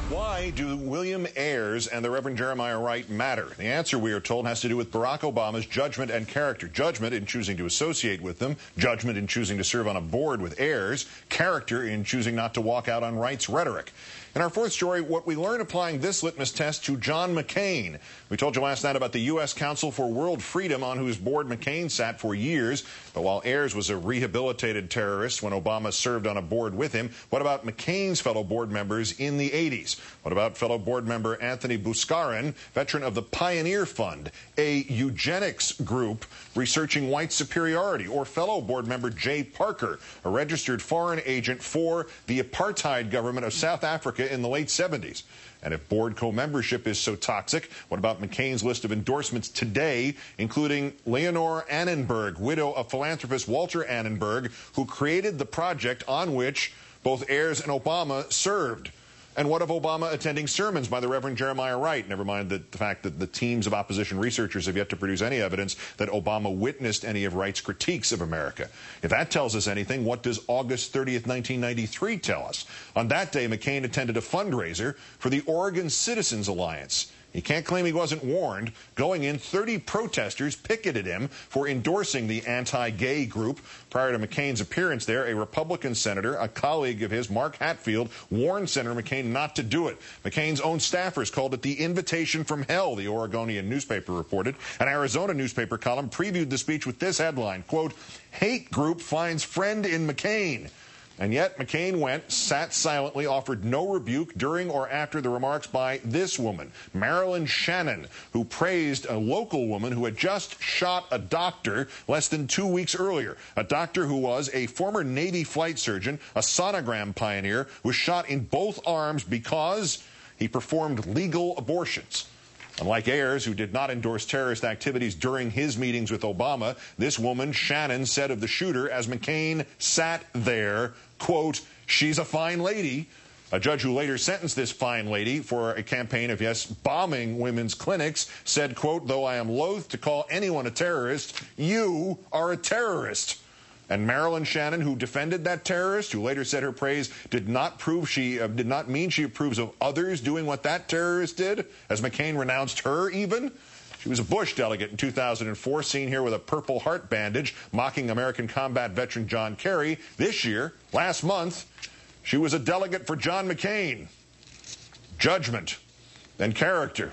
Why do William Ayers and the Reverend Jeremiah Wright matter? The answer, we are told, has to do with Barack Obama's judgment and character. Judgment in choosing to associate with them, judgment in choosing to serve on a board with Ayers, character in choosing not to walk out on Wright's rhetoric. In our fourth story, what we learn applying this litmus test to John McCain. We told you last night about the U.S. Council for World Freedom, on whose board McCain sat for years. But while Ayers was a rehabilitated terrorist when Obama served on a board with him, what about McCain's fellow board members in the 80s? What about fellow board member Anthony Buscarin, veteran of the Pioneer Fund, a eugenics group researching white superiority, or fellow board member Jay Parker, a registered foreign agent for the apartheid government of South Africa in the late 70s? And if board co-membership is so toxic, what about McCain's list of endorsements today, including Leonore Annenberg, widow of philanthropist Walter Annenberg, who created the project on which both Ayers and Obama served? And what of Obama attending sermons by the Reverend Jeremiah Wright? Never mind the fact that the teams of opposition researchers have yet to produce any evidence that Obama witnessed any of Wright's critiques of America. If that tells us anything, what does August 30th, 1993 tell us? On that day, McCain attended a fundraiser for the Oregon Citizens Alliance. He can't claim he wasn't warned. Going in, 30 protesters picketed him for endorsing the anti-gay group. Prior to McCain's appearance there, a Republican senator, a colleague of his, Mark Hatfield, warned Senator McCain not to do it. McCain's own staffers called it the invitation from hell, the Oregonian newspaper reported. An Arizona newspaper column previewed the speech with this headline, quote, "Hate group finds friend in McCain." And yet McCain went, sat silently, offered no rebuke during or after the remarks by this woman, Marilyn Shannon, who praised a local woman who had just shot a doctor less than 2 weeks earlier. A doctor who was a former Navy flight surgeon, a sonogram pioneer, was shot in both arms because he performed legal abortions. Unlike Ayers, who did not endorse terrorist activities during his meetings with Obama, this woman, Shannon, said of the shooter as McCain sat there, quote, "She's a fine lady." A judge who later sentenced this fine lady for a campaign of, yes, bombing women's clinics said, quote, "Though I am loath to call anyone a terrorist, you are a terrorist." And Marilyn Shannon, who defended that terrorist, who later said her praise did not mean she approves of others doing what that terrorist did, as McCain renounced her even. She was a Bush delegate in 2004, seen here with a Purple Heart bandage, mocking American combat veteran John Kerry. This year, last month, she was a delegate for John McCain. Judgment and character.